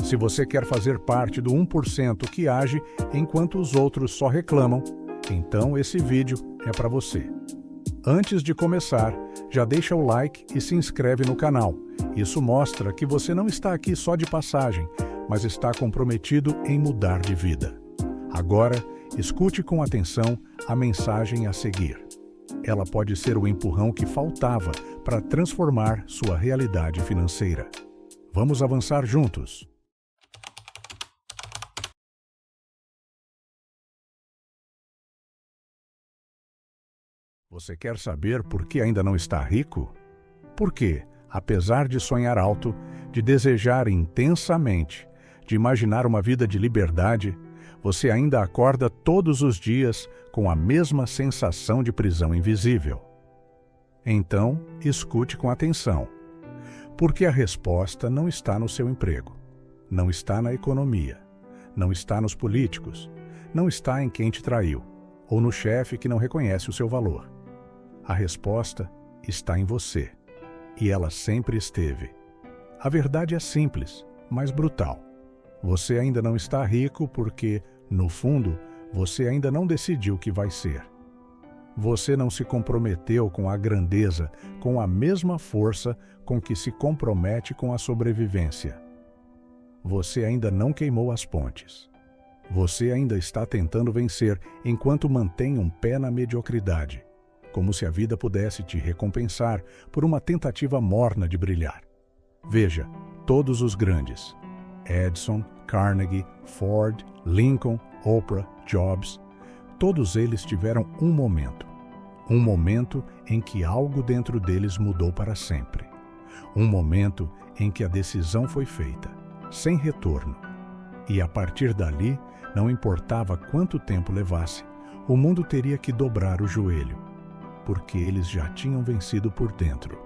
Se você quer fazer parte do 1% que age enquanto os outros só reclamam, então esse vídeo é para você. Antes de começar, já deixa o like e se inscreve no canal. Isso mostra que você não está aqui só de passagem, mas está comprometido em mudar de vida. Agora, escute com atenção a mensagem a seguir. Ela pode ser o empurrão que faltava para transformar sua realidade financeira. Vamos avançar juntos. Você quer saber por que ainda não está rico? Porque, apesar de sonhar alto, de desejar intensamente, de imaginar uma vida de liberdade, você ainda acorda todos os dias com a mesma sensação de prisão invisível. Então, escute com atenção. Porque a resposta não está no seu emprego, não está na economia, não está nos políticos, não está em quem te traiu, ou no chefe que não reconhece o seu valor. A resposta está em você, e ela sempre esteve. A verdade é simples, mas brutal. Você ainda não está rico porque, no fundo, você ainda não decidiu o que vai ser. Você não se comprometeu com a grandeza com a mesma força com que se compromete com a sobrevivência. Você ainda não queimou as pontes. Você ainda está tentando vencer enquanto mantém um pé na mediocridade, como se a vida pudesse te recompensar por uma tentativa morna de brilhar. Veja, todos os grandes, Edison, Carnegie, Ford, Lincoln, Oprah, Jobs, todos eles tiveram um momento em que algo dentro deles mudou para sempre. Um momento em que a decisão foi feita, sem retorno. E a partir dali, não importava quanto tempo levasse, o mundo teria que dobrar o joelho, porque eles já tinham vencido por dentro.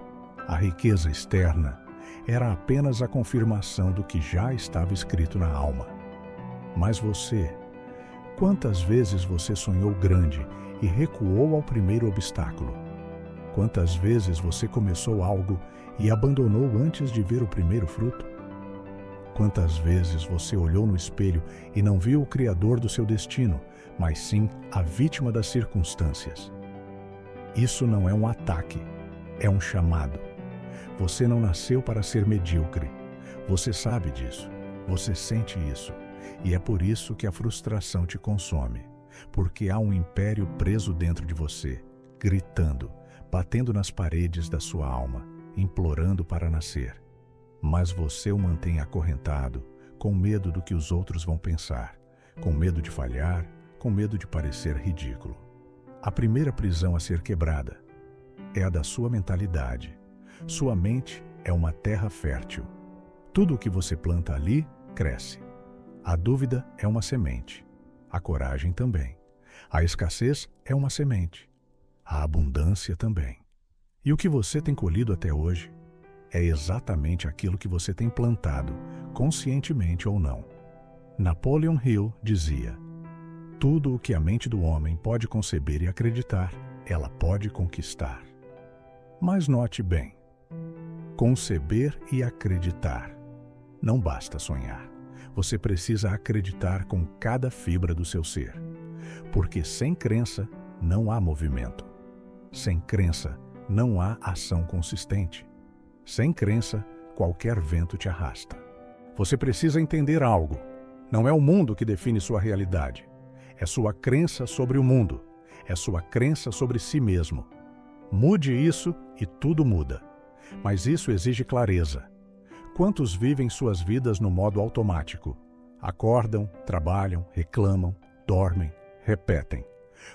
A riqueza externa era apenas a confirmação do que já estava escrito na alma. Mas você, quantas vezes você sonhou grande e recuou ao primeiro obstáculo? Quantas vezes você começou algo e abandonou antes de ver o primeiro fruto? Quantas vezes você olhou no espelho e não viu o criador do seu destino, mas sim a vítima das circunstâncias? Isso não é um ataque, é um chamado. Você não nasceu para ser medíocre. Você sabe disso, você sente isso, e é por isso que a frustração te consome, porque há um império preso dentro de você, gritando, batendo nas paredes da sua alma, implorando para nascer. Mas você o mantém acorrentado, com medo do que os outros vão pensar, com medo de falhar, com medo de parecer ridículo. A primeira prisão a ser quebrada é a da sua mentalidade. Sua mente é uma terra fértil. Tudo o que você planta ali, cresce. A dúvida é uma semente. A coragem também. A escassez é uma semente. A abundância também. E o que você tem colhido até hoje é exatamente aquilo que você tem plantado, conscientemente ou não. Napoleon Hill dizia: tudo o que a mente do homem pode conceber e acreditar, ela pode conquistar. Mas note bem, conceber e acreditar. Não basta sonhar. Você precisa acreditar com cada fibra do seu ser. Porque sem crença não há movimento. Sem crença não há ação consistente. Sem crença, qualquer vento te arrasta. Você precisa entender algo. Não é o mundo que define sua realidade. É sua crença sobre o mundo. É sua crença sobre si mesmo. Mude isso e tudo muda. Mas isso exige clareza. Quantos vivem suas vidas no modo automático? Acordam, trabalham, reclamam, dormem, repetem.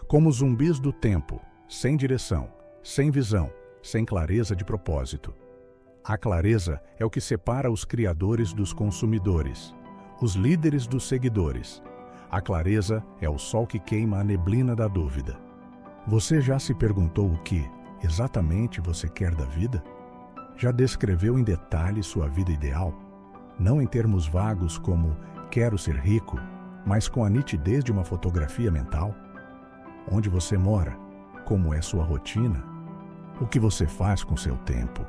Como zumbis do tempo, sem direção, sem visão, sem clareza de propósito. A clareza é o que separa os criadores dos consumidores, os líderes dos seguidores. A clareza é o sol que queima a neblina da dúvida. Você já se perguntou o que exatamente você quer da vida? Já descreveu em detalhe sua vida ideal? Não em termos vagos como quero ser rico, mas com a nitidez de uma fotografia mental? Onde você mora? Como é sua rotina? O que você faz com seu tempo?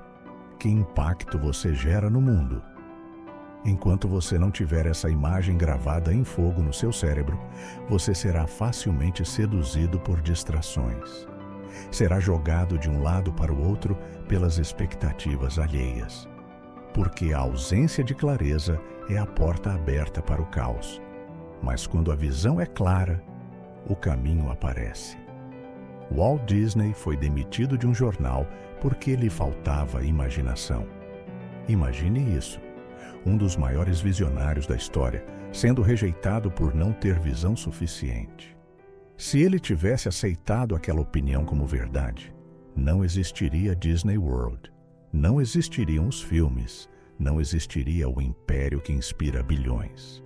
Que impacto você gera no mundo? Enquanto você não tiver essa imagem gravada em fogo no seu cérebro, você será facilmente seduzido por distrações. Será jogado de um lado para o outro pelas expectativas alheias. Porque a ausência de clareza é a porta aberta para o caos. Mas quando a visão é clara, o caminho aparece. Walt Disney foi demitido de um jornal porque lhe faltava imaginação. Imagine isso. Um dos maiores visionários da história, sendo rejeitado por não ter visão suficiente. Se ele tivesse aceitado aquela opinião como verdade, não existiria Disney World, não existiriam os filmes, não existiria o império que inspira bilhões.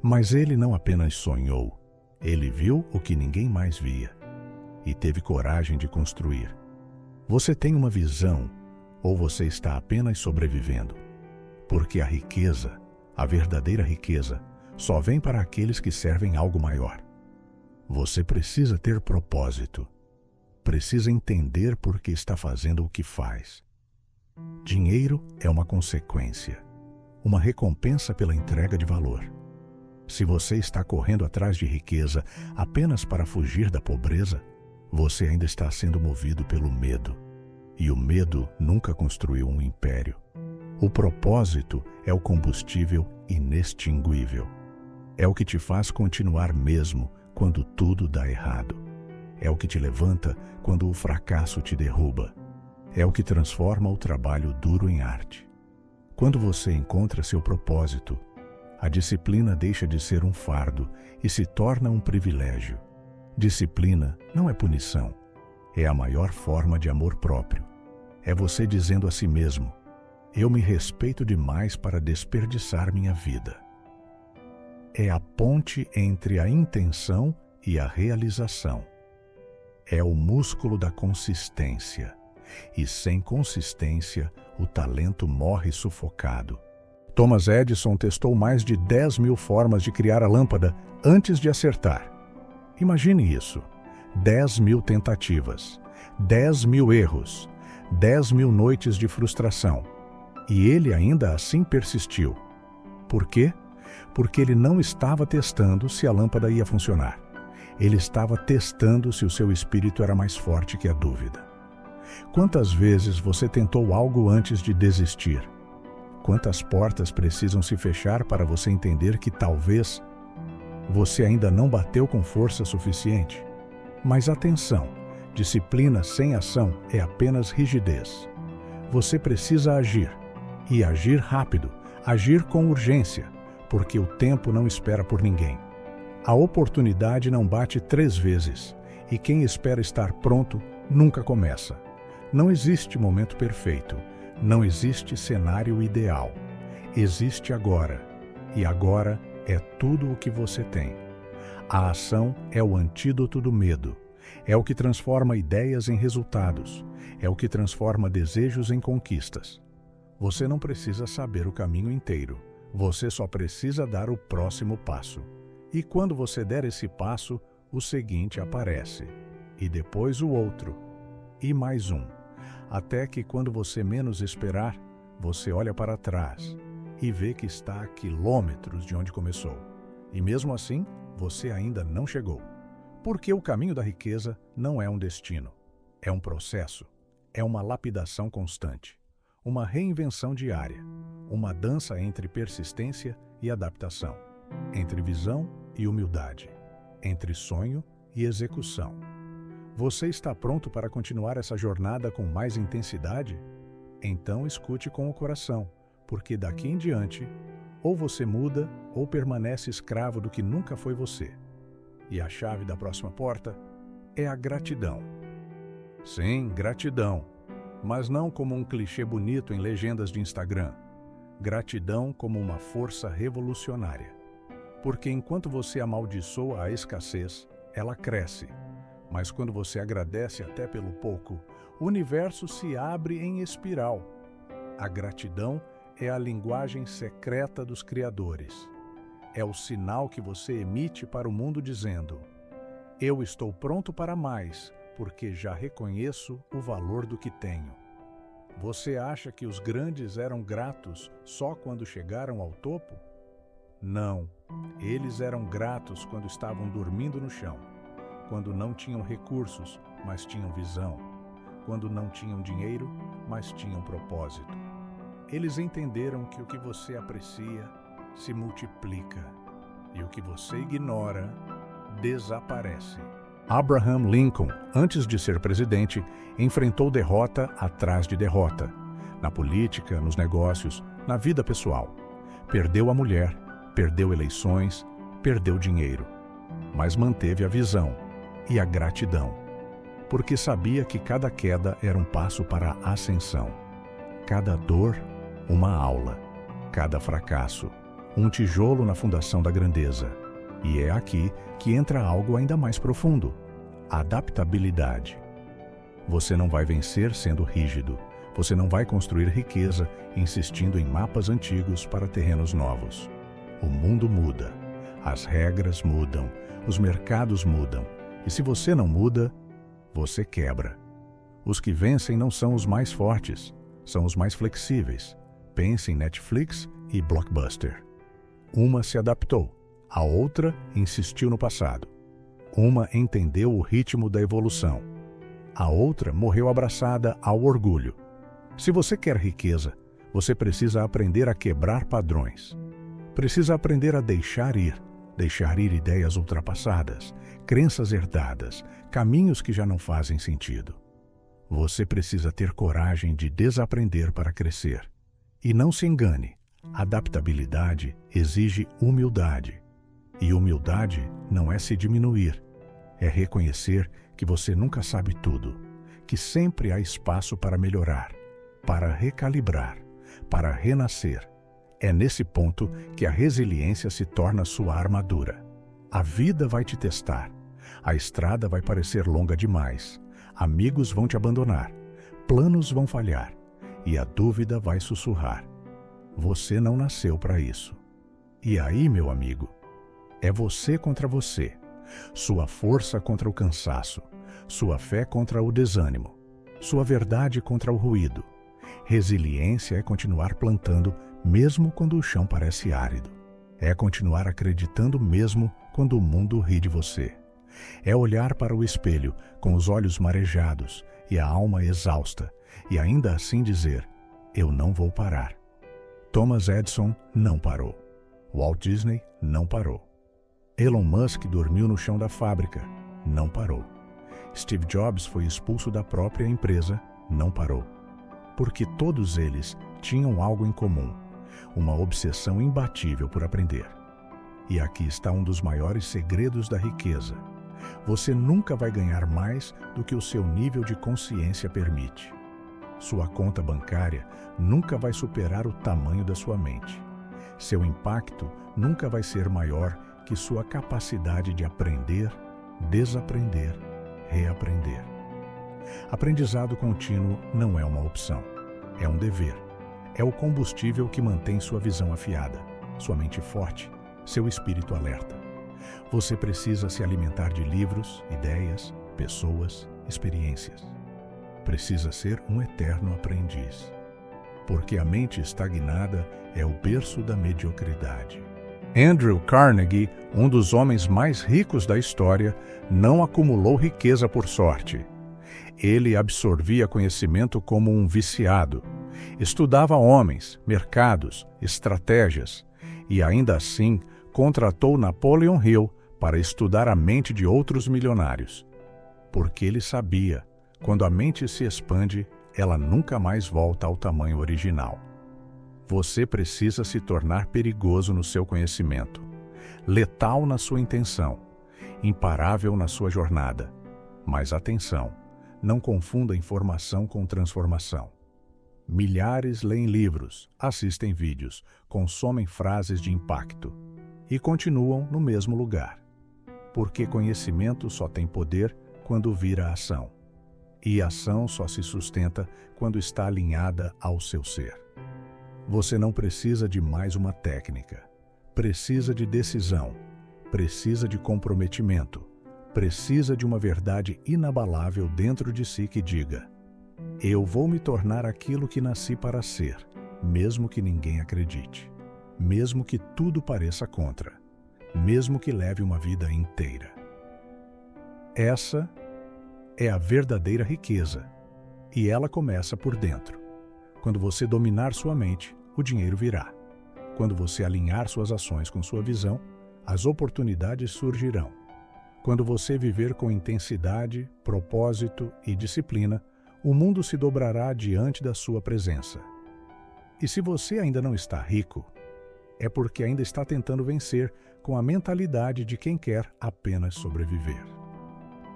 Mas ele não apenas sonhou, ele viu o que ninguém mais via e teve coragem de construir. Você tem uma visão ou você está apenas sobrevivendo? Porque a riqueza, a verdadeira riqueza, só vem para aqueles que servem algo maior. Você precisa ter propósito. Precisa entender por que está fazendo o que faz. Dinheiro é uma consequência, uma recompensa pela entrega de valor. Se você está correndo atrás de riqueza apenas para fugir da pobreza, você ainda está sendo movido pelo medo. E o medo nunca construiu um império. O propósito é o combustível inextinguível. É o que te faz continuar mesmo quando tudo dá errado. É o que te levanta quando o fracasso te derruba. É o que transforma o trabalho duro em arte. Quando você encontra seu propósito, a disciplina deixa de ser um fardo e se torna um privilégio. Disciplina não é punição. É a maior forma de amor próprio. É você dizendo a si mesmo: eu me respeito demais para desperdiçar minha vida. É a ponte entre a intenção e a realização. É o músculo da consistência. E sem consistência, o talento morre sufocado. Thomas Edison testou mais de 10.000 formas de criar a lâmpada antes de acertar. Imagine isso. 10.000 tentativas, 10.000 erros, 10.000 noites de frustração. E ele ainda assim persistiu. Por quê? Porque ele não estava testando se a lâmpada ia funcionar. Ele estava testando se o seu espírito era mais forte que a dúvida. Quantas vezes você tentou algo antes de desistir? Quantas portas precisam se fechar para você entender que talvez você ainda não bateu com força suficiente? Mas atenção, disciplina sem ação é apenas rigidez. Você precisa agir, e agir rápido, agir com urgência, porque o tempo não espera por ninguém. A oportunidade não bate 3 vezes, e quem espera estar pronto nunca começa. Não existe momento perfeito, não existe cenário ideal. Existe agora, e agora é tudo o que você tem. A ação é o antídoto do medo. É o que transforma ideias em resultados. É o que transforma desejos em conquistas. Você não precisa saber o caminho inteiro. Você só precisa dar o próximo passo. E quando você der esse passo, o seguinte aparece. E depois o outro. E mais um. Até que quando você menos esperar, você olha para trás e vê que está a quilômetros de onde começou. E mesmo assim, você ainda não chegou. Porque o caminho da riqueza não é um destino. É um processo. É uma lapidação constante. Uma reinvenção diária. Uma dança entre persistência e adaptação. Entre visão e humildade. Entre sonho e execução. Você está pronto para continuar essa jornada com mais intensidade? Então escute com o coração, porque daqui em diante, ou você muda ou permanece escravo do que nunca foi você. E a chave da próxima porta é a gratidão. Sim, gratidão, mas não como um clichê bonito em legendas de Instagram. Gratidão como uma força revolucionária. Porque enquanto você amaldiçoa a escassez, ela cresce. Mas quando você agradece até pelo pouco, o universo se abre em espiral. A gratidão é a linguagem secreta dos criadores. É o sinal que você emite para o mundo dizendo: eu estou pronto para mais, porque já reconheço o valor do que tenho. Você acha que os grandes eram gratos só quando chegaram ao topo? Não, eles eram gratos quando estavam dormindo no chão, quando não tinham recursos, mas tinham visão, quando não tinham dinheiro, mas tinham propósito. Eles entenderam que o que você aprecia se multiplica e o que você ignora desaparece. Abraham Lincoln, antes de ser presidente, enfrentou derrota atrás de derrota. Na política, nos negócios, na vida pessoal. Perdeu a mulher, perdeu eleições, perdeu dinheiro. Mas manteve a visão e a gratidão, porque sabia que cada queda era um passo para a ascensão. Cada dor, uma aula. Cada fracasso, um tijolo na fundação da grandeza. E é aqui que entra algo ainda mais profundo: adaptabilidade. Você não vai vencer sendo rígido. Você não vai construir riqueza insistindo em mapas antigos para terrenos novos. O mundo muda, as regras mudam, os mercados mudam. E se você não muda, você quebra. Os que vencem não são os mais fortes, são os mais flexíveis. Pense em Netflix e Blockbuster. Uma se adaptou. A outra insistiu no passado. Uma entendeu o ritmo da evolução. A outra morreu abraçada ao orgulho. Se você quer riqueza, você precisa aprender a quebrar padrões. Precisa aprender a deixar ir ideias ultrapassadas, crenças herdadas, caminhos que já não fazem sentido. Você precisa ter coragem de desaprender para crescer. E não se engane, adaptabilidade exige humildade. E humildade não é se diminuir, é reconhecer que você nunca sabe tudo, que sempre há espaço para melhorar, para recalibrar, para renascer. É nesse ponto que a resiliência se torna sua armadura. A vida vai te testar, a estrada vai parecer longa demais, amigos vão te abandonar, planos vão falhar e a dúvida vai sussurrar. Você não nasceu para isso. E aí, meu amigo, é você contra você, sua força contra o cansaço, sua fé contra o desânimo, sua verdade contra o ruído. Resiliência é continuar plantando mesmo quando o chão parece árido. É continuar acreditando mesmo quando o mundo ri de você. É olhar para o espelho com os olhos marejados e a alma exausta e ainda assim dizer: eu não vou parar. Thomas Edison não parou. Walt Disney não parou. Elon Musk dormiu no chão da fábrica, não parou. Steve Jobs foi expulso da própria empresa, não parou. Porque todos eles tinham algo em comum, uma obsessão imbatível por aprender. E aqui está um dos maiores segredos da riqueza. Você nunca vai ganhar mais do que o seu nível de consciência permite. Sua conta bancária nunca vai superar o tamanho da sua mente. Seu impacto nunca vai ser maior que sua capacidade de aprender, desaprender, reaprender. Aprendizado contínuo não é uma opção, é um dever. É o combustível que mantém sua visão afiada, sua mente forte, seu espírito alerta. Você precisa se alimentar de livros, ideias, pessoas, experiências. Precisa ser um eterno aprendiz. Porque a mente estagnada é o berço da mediocridade. Andrew Carnegie, um dos homens mais ricos da história, não acumulou riqueza por sorte. Ele absorvia conhecimento como um viciado. Estudava homens, mercados, estratégias e, ainda assim, contratou Napoleon Hill para estudar a mente de outros milionários. Porque ele sabia, quando a mente se expande, ela nunca mais volta ao tamanho original. Você precisa se tornar perigoso no seu conhecimento, letal na sua intenção, imparável na sua jornada. Mas atenção, não confunda informação com transformação. Milhares leem livros, assistem vídeos, consomem frases de impacto e continuam no mesmo lugar. Porque conhecimento só tem poder quando vira ação. E ação só se sustenta quando está alinhada ao seu ser. Você não precisa de mais uma técnica. Precisa de decisão. Precisa de comprometimento. Precisa de uma verdade inabalável dentro de si que diga: Eu vou me tornar aquilo que nasci para ser, mesmo que ninguém acredite, mesmo que tudo pareça contra, mesmo que leve uma vida inteira. Essa é a verdadeira riqueza, e ela começa por dentro. Quando você dominar sua mente, o dinheiro virá. Quando você alinhar suas ações com sua visão, as oportunidades surgirão. Quando você viver com intensidade, propósito e disciplina, o mundo se dobrará diante da sua presença. E se você ainda não está rico, é porque ainda está tentando vencer com a mentalidade de quem quer apenas sobreviver.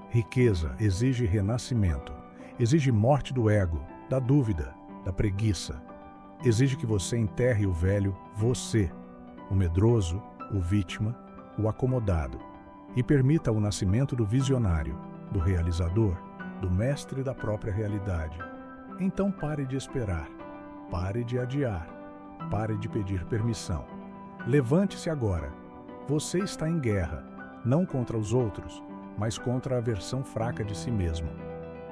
Riqueza exige renascimento, exige morte do ego, da dúvida, da preguiça. Exige que você enterre o velho você, o medroso, o vítima, o acomodado, e permita o nascimento do visionário, do realizador, do mestre da própria realidade. Então pare de esperar, pare de adiar, pare de pedir permissão. Levante-se agora. Você está em guerra, não contra os outros, mas contra a versão fraca de si mesmo.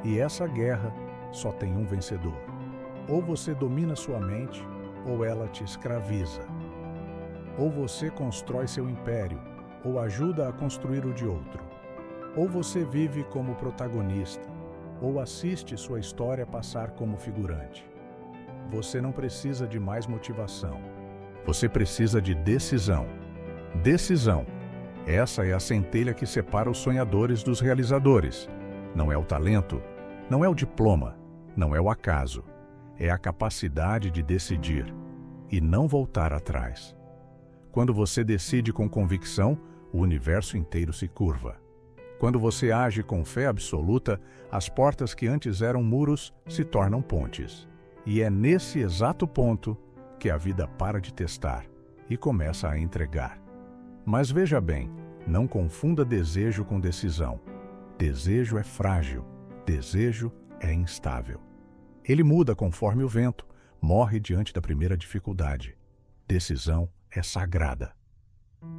E essa guerra só tem um vencedor. Ou você domina sua mente, ou ela te escraviza. Ou você constrói seu império, ou ajuda a construir o de outro. Ou você vive como protagonista, ou assiste sua história passar como figurante. Você não precisa de mais motivação. Você precisa de decisão. Decisão. Essa é a centelha que separa os sonhadores dos realizadores. Não é o talento, não é o diploma, não é o acaso. É a capacidade de decidir e não voltar atrás. Quando você decide com convicção, o universo inteiro se curva. Quando você age com fé absoluta, as portas que antes eram muros se tornam pontes. E é nesse exato ponto que a vida para de testar e começa a entregar. Mas veja bem, não confunda desejo com decisão. Desejo é frágil, desejo é instável. Ele muda conforme o vento, morre diante da primeira dificuldade. Decisão é sagrada.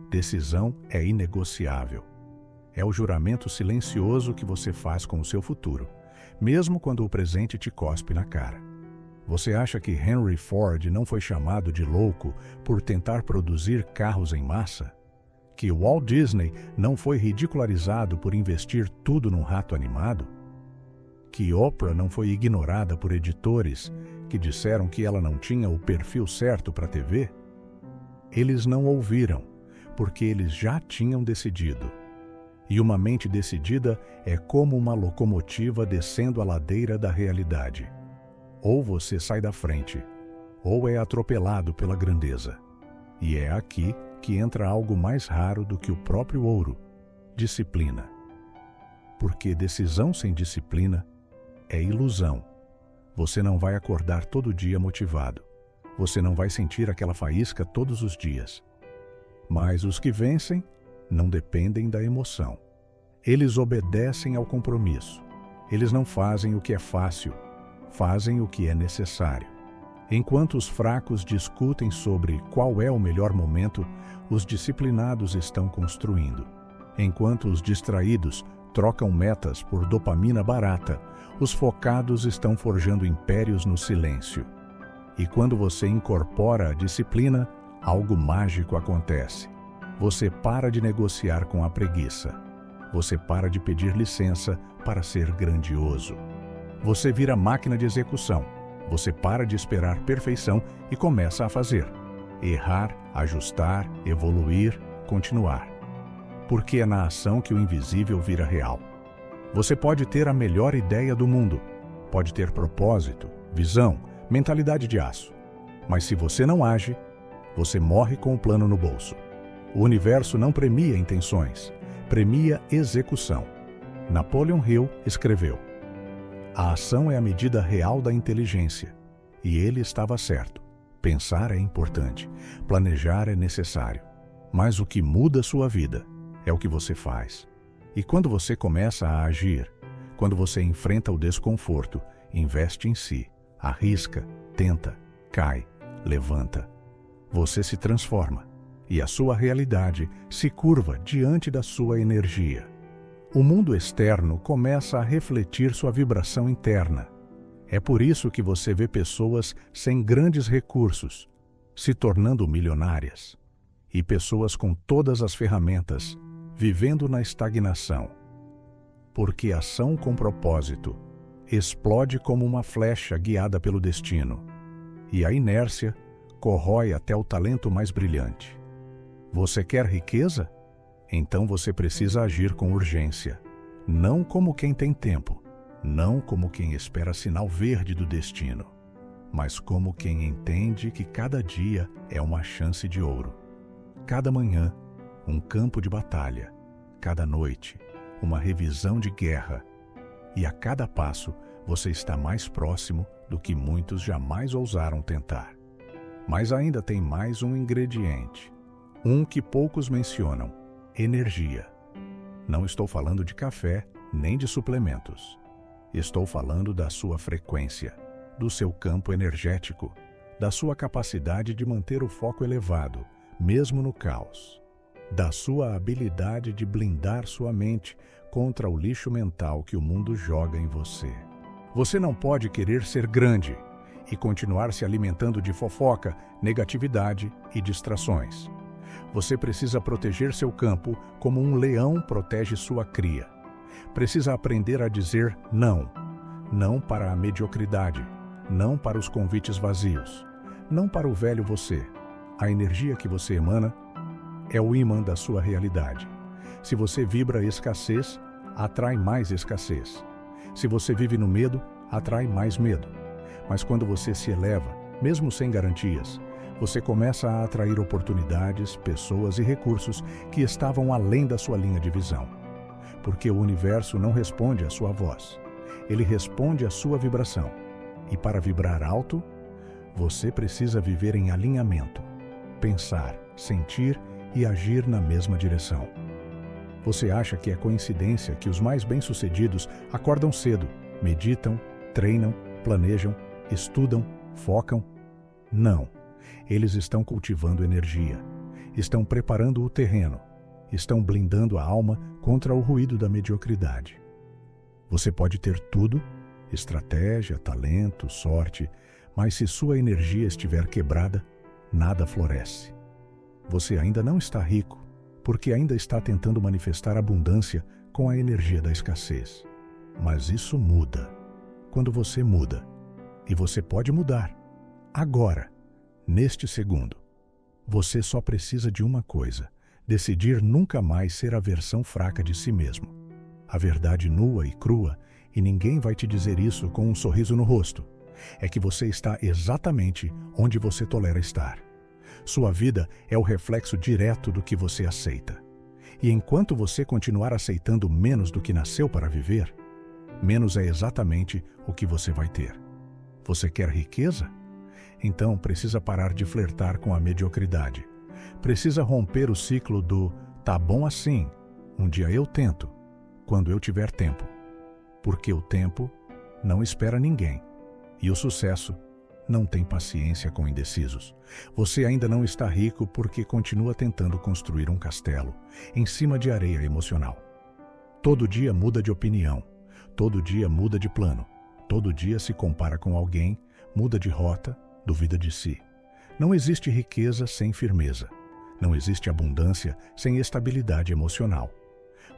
Decisão é inegociável. É o juramento silencioso que você faz com o seu futuro, mesmo quando o presente te cospe na cara. Você acha que Henry Ford não foi chamado de louco por tentar produzir carros em massa? Que Walt Disney não foi ridicularizado por investir tudo num rato animado? Que Oprah não foi ignorada por editores que disseram que ela não tinha o perfil certo para a TV? Eles não ouviram, porque eles já tinham decidido. E uma mente decidida é como uma locomotiva descendo a ladeira da realidade. Ou você sai da frente, ou é atropelado pela grandeza. E é aqui que entra algo mais raro do que o próprio ouro: disciplina. Porque decisão sem disciplina é ilusão. Você não vai acordar todo dia motivado. Você não vai sentir aquela faísca todos os dias. Mas os que vencem não dependem da emoção. Eles obedecem ao compromisso. Eles não fazem o que é fácil, fazem o que é necessário. Enquanto os fracos discutem sobre qual é o melhor momento, os disciplinados estão construindo. Enquanto os distraídos trocam metas por dopamina barata, os focados estão forjando impérios no silêncio. E quando você incorpora a disciplina, algo mágico acontece. Você para de negociar com a preguiça. Você para de pedir licença para ser grandioso. Você vira máquina de execução. Você para de esperar perfeição e começa a fazer. Errar, ajustar, evoluir, continuar. Porque é na ação que o invisível vira real. Você pode ter a melhor ideia do mundo. Pode ter propósito, visão, mentalidade de aço. Mas se você não age, você morre com o plano no bolso. O universo não premia intenções, premia execução. Napoleon Hill escreveu: a ação é a medida real da inteligência. E ele estava certo. Pensar é importante, planejar é necessário. Mas o que muda sua vida é o que você faz. E quando você começa a agir, quando você enfrenta o desconforto, investe em si, arrisca, tenta, cai, levanta. Você se transforma e a sua realidade se curva diante da sua energia. O mundo externo começa a refletir sua vibração interna. É por isso que você vê pessoas sem grandes recursos se tornando milionárias e pessoas com todas as ferramentas vivendo na estagnação. Porque ação com propósito explode como uma flecha guiada pelo destino, e a inércia corrói até o talento mais brilhante. Você quer riqueza? Então você precisa agir com urgência, não como quem tem tempo, não como quem espera sinal verde do destino, mas como quem entende que cada dia é uma chance de ouro. Cada manhã, um campo de batalha. Cada noite, uma revisão de guerra. E a cada passo, você está mais próximo do que muitos jamais ousaram tentar. Mas ainda tem mais um ingrediente, um que poucos mencionam: energia. Não estou falando de café, nem de suplementos. Estou falando da sua frequência, do seu campo energético, da sua capacidade de manter o foco elevado, mesmo no caos, da sua habilidade de blindar sua mente contra o lixo mental que o mundo joga em você. Você não pode querer ser grande e continuar se alimentando de fofoca, negatividade e distrações. Você precisa proteger seu campo como um leão protege sua cria. Precisa aprender a dizer não. Não para a mediocridade. Não para os convites vazios. Não para o velho você. A energia que você emana é o imã da sua realidade. Se você vibra escassez, atrai mais escassez. Se você vive no medo, atrai mais medo. Mas quando você se eleva, mesmo sem garantias, você começa a atrair oportunidades, pessoas e recursos que estavam além da sua linha de visão. Porque o universo não responde à sua voz. Ele responde à sua vibração. E para vibrar alto, você precisa viver em alinhamento, pensar, sentir e agir na mesma direção. Você acha que é coincidência que os mais bem-sucedidos acordam cedo, meditam, treinam, planejam, estudam, focam? Não. Eles estão cultivando energia, estão preparando o terreno, estão blindando a alma contra o ruído da mediocridade. Você pode ter tudo, estratégia, talento, sorte, mas se sua energia estiver quebrada, nada floresce. Você ainda não está rico, porque ainda está tentando manifestar abundância com a energia da escassez. Mas isso muda quando você muda. E você pode mudar. Agora, neste segundo. Você só precisa de uma coisa: decidir nunca mais ser a versão fraca de si mesmo. A verdade nua e crua, e ninguém vai te dizer isso com um sorriso no rosto, é que você está exatamente onde você tolera estar. Sua vida é o reflexo direto do que você aceita. E enquanto você continuar aceitando menos do que nasceu para viver, menos é exatamente o que você vai ter. Você quer riqueza? Então precisa parar de flertar com a mediocridade. Precisa romper o ciclo do "tá bom assim, um dia eu tento, quando eu tiver tempo". Porque o tempo não espera ninguém. E o sucesso não tem paciência com indecisos. Você ainda não está rico porque continua tentando construir um castelo em cima de areia emocional. Todo dia muda de opinião. Todo dia muda de plano. Todo dia se compara com alguém, muda de rota, duvida de si. Não existe riqueza sem firmeza. Não existe abundância sem estabilidade emocional.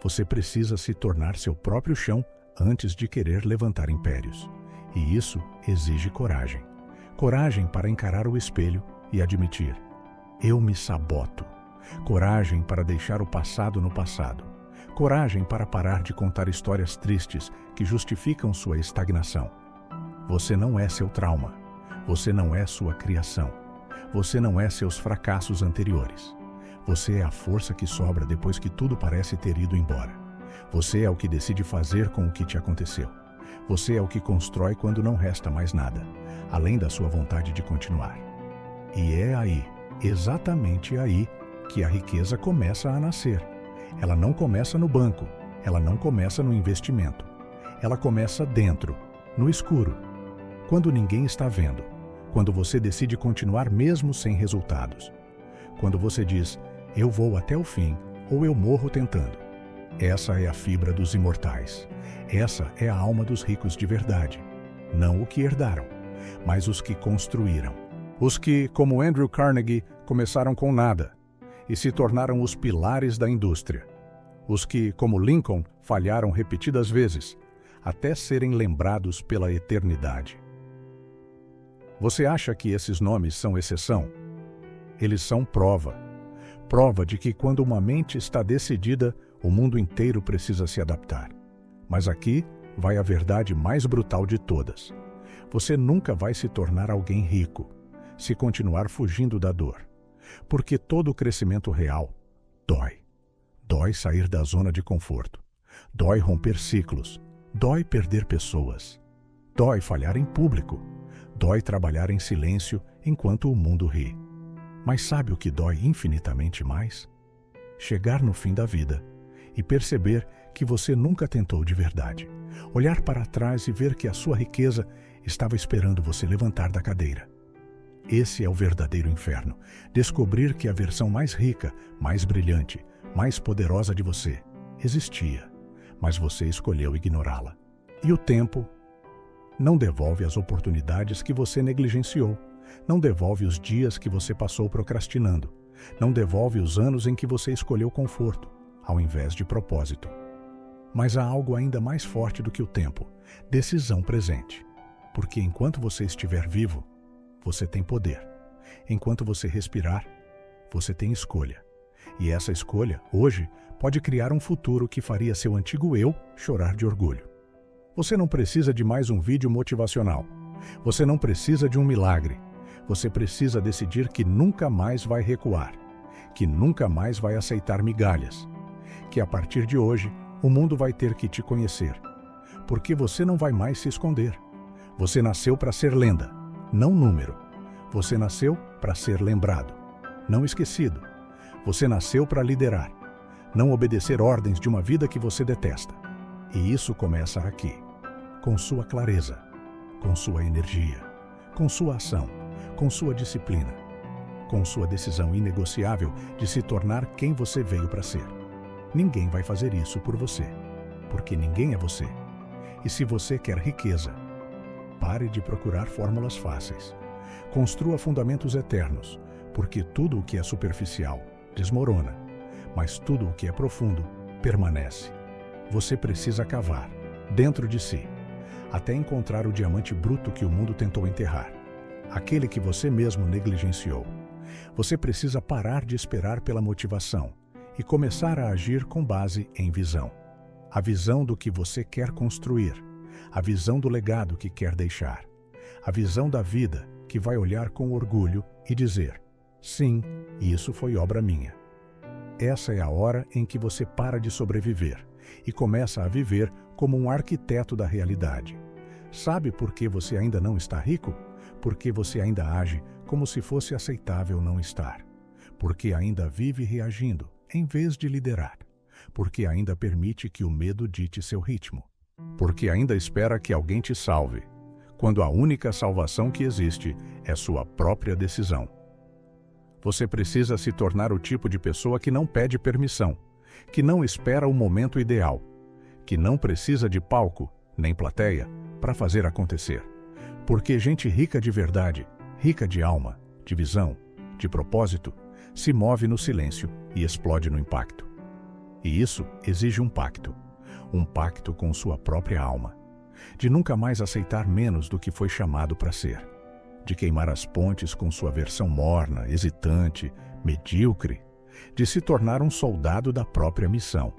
Você precisa se tornar seu próprio chão antes de querer levantar impérios. E isso exige coragem. Coragem para encarar o espelho e admitir: eu me saboto. Coragem para deixar o passado no passado. Coragem para parar de contar histórias tristes que justificam sua estagnação. Você não é seu trauma. Você não é sua criação. Você não é seus fracassos anteriores. Você é a força que sobra depois que tudo parece ter ido embora. Você é o que decide fazer com o que te aconteceu. Você é o que constrói quando não resta mais nada, além da sua vontade de continuar. E é aí, exatamente aí, que a riqueza começa a nascer. Ela não começa no banco, ela não começa no investimento. Ela começa dentro, no escuro, quando ninguém está vendo, quando você decide continuar mesmo sem resultados. Quando você diz: eu vou até o fim, ou eu morro tentando. Essa é a fibra dos imortais. Essa é a alma dos ricos de verdade. não o que herdaram, mas os que construíram. Os que, como Andrew Carnegie, começaram com nada e se tornaram os pilares da indústria. Os que, como Lincoln, falharam repetidas vezes, até serem lembrados pela eternidade. Você acha que esses nomes são exceção? Eles são prova. Prova de que quando uma mente está decidida, o mundo inteiro precisa se adaptar. Mas aqui vai a verdade mais brutal de todas. Você nunca vai se tornar alguém rico, se continuar fugindo da dor. Porque todo o crescimento real dói. Dói sair da zona de conforto. Dói romper ciclos. Dói perder pessoas. Dói falhar em público. Dói trabalhar em silêncio enquanto o mundo ri. Mas sabe o que dói infinitamente mais? Chegar no fim da vida e perceber que você nunca tentou de verdade. Olhar para trás e ver que a sua riqueza estava esperando você levantar da cadeira. Esse é o verdadeiro inferno. Descobrir que a versão mais rica, mais brilhante, mais poderosa de você existia, mas você escolheu ignorá-la. E o tempo não devolve as oportunidades que você negligenciou. Não devolve os dias que você passou procrastinando. Não devolve os anos em que você escolheu conforto, ao invés de propósito. Mas há algo ainda mais forte do que o tempo: decisão presente. Porque enquanto você estiver vivo, você tem poder. Enquanto você respirar, você tem escolha. E essa escolha, hoje, pode criar um futuro que faria seu antigo eu chorar de orgulho. Você não precisa de mais um vídeo motivacional. Você não precisa de um milagre. Você precisa decidir que nunca mais vai recuar, que nunca mais vai aceitar migalhas, que a partir de hoje o mundo vai ter que te conhecer, porque você não vai mais se esconder. Você nasceu para ser lenda, não número. Você nasceu para ser lembrado, não esquecido. Você nasceu para liderar, não obedecer ordens de uma vida que você detesta. E isso começa aqui, com sua clareza, com sua energia, com sua ação, com sua disciplina, com sua decisão inegociável de se tornar quem você veio para ser. Ninguém vai fazer isso por você, porque ninguém é você. E se você quer riqueza, pare de procurar fórmulas fáceis. Construa fundamentos eternos, porque tudo o que é superficial desmorona, mas tudo o que é profundo permanece. Você precisa cavar, dentro de si, até encontrar o diamante bruto que o mundo tentou enterrar, aquele que você mesmo negligenciou. Você precisa parar de esperar pela motivação e começar a agir com base em visão. A visão do que você quer construir, a visão do legado que quer deixar, a visão da vida que vai olhar com orgulho e dizer: sim, isso foi obra minha. Essa é a hora em que você para de sobreviver e começa a viver como um arquiteto da realidade. Sabe por que você ainda não está rico? Porque você ainda age como se fosse aceitável não estar. Porque ainda vive reagindo, em vez de liderar. Porque ainda permite que o medo dite seu ritmo. Porque ainda espera que alguém te salve, quando a única salvação que existe é sua própria decisão. Você precisa se tornar o tipo de pessoa que não pede permissão, que não espera o momento ideal, que não precisa de palco, nem plateia, para fazer acontecer. Porque gente rica de verdade, rica de alma, de visão, de propósito, se move no silêncio e explode no impacto. E isso exige um pacto com sua própria alma, de nunca mais aceitar menos do que foi chamado para ser, de queimar as pontes com sua versão morna, hesitante, medíocre, de se tornar um soldado da própria missão.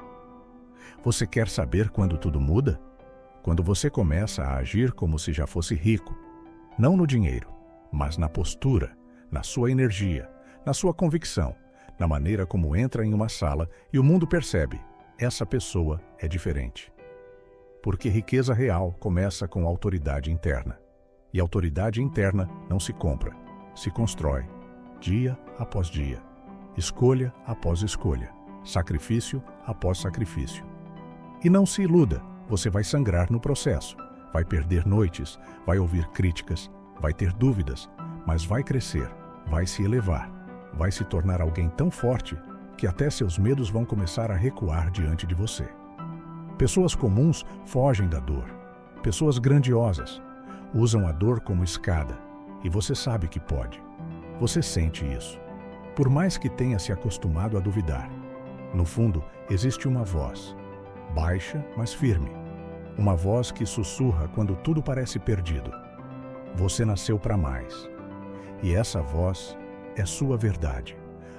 Você quer saber quando tudo muda? Quando você começa a agir como se já fosse rico, não no dinheiro, mas na postura, na sua energia, na sua convicção, na maneira como entra em uma sala e o mundo percebe: essa pessoa é diferente. Porque riqueza real começa com autoridade interna. E autoridade interna não se compra, se constrói, dia após dia, escolha após escolha, sacrifício após sacrifício. E não se iluda, você vai sangrar no processo, vai perder noites, vai ouvir críticas, vai ter dúvidas, mas vai crescer, vai se elevar, vai se tornar alguém tão forte que até seus medos vão começar a recuar diante de você. Pessoas comuns fogem da dor. Pessoas grandiosas, Usam a dor como escada, e você sabe que pode. Você sente isso. Por mais que tenha se acostumado a duvidar, no fundo existe uma voz, baixa, mas firme. Uma voz que sussurra quando tudo parece perdido. Você nasceu para mais. E essa voz é sua verdade.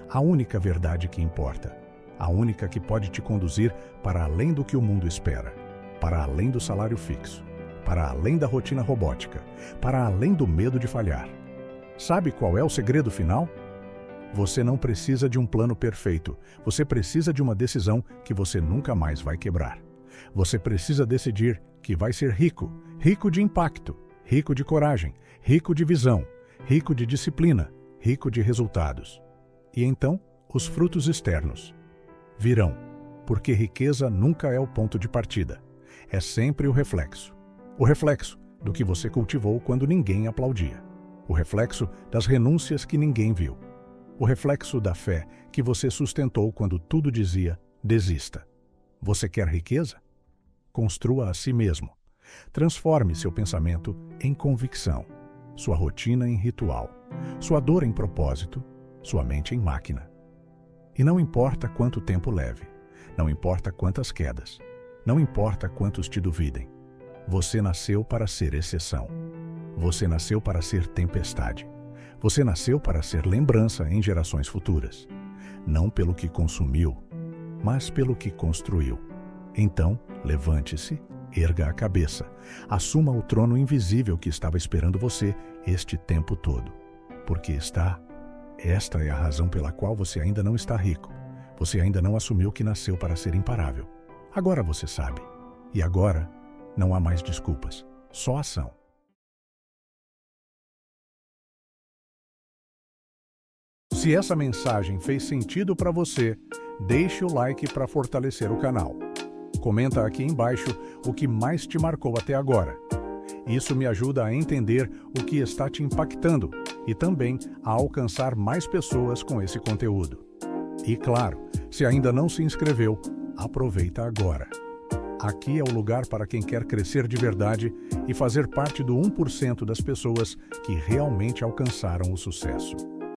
A única verdade que importa. A única que pode te conduzir para além do que o mundo espera. Para além do salário fixo. Para além da rotina robótica. Para além do medo de falhar. Sabe qual é o segredo final? Você não precisa de um plano perfeito. Você precisa de uma decisão que você nunca mais vai quebrar. Você precisa decidir que vai ser rico. Rico de impacto. Rico de coragem. Rico de visão. Rico de disciplina. Rico de resultados. E então, os frutos externos virão. Porque riqueza nunca é o ponto de partida. É sempre o reflexo. O reflexo do que você cultivou quando ninguém aplaudia. O reflexo das renúncias que ninguém viu. O reflexo da fé que você sustentou quando tudo dizia, desista. Você quer riqueza? Construa a si mesmo. Transforme seu pensamento em convicção, sua rotina em ritual, sua dor em propósito, sua mente em máquina. E não importa quanto tempo leve, não importa quantas quedas, não importa quantos te duvidem. Você nasceu para ser exceção. Você nasceu para ser tempestade. Você nasceu para ser lembrança em gerações futuras. Não pelo que consumiu, mas pelo que construiu. Então, levante-se, erga a cabeça, assuma o trono invisível que estava esperando você este tempo todo. Porque esta é a razão pela qual você ainda não está rico. Você ainda não assumiu que nasceu para ser imparável. Agora você sabe. E agora, não há mais desculpas, só ação. Se essa mensagem fez sentido para você, deixe o like para fortalecer o canal. Comenta aqui embaixo o que mais te marcou até agora. Isso me ajuda a entender o que está te impactando e também a alcançar mais pessoas com esse conteúdo. E claro, se ainda não se inscreveu, aproveita agora. Aqui é o lugar para quem quer crescer de verdade e fazer parte do 1% das pessoas que realmente alcançaram o sucesso.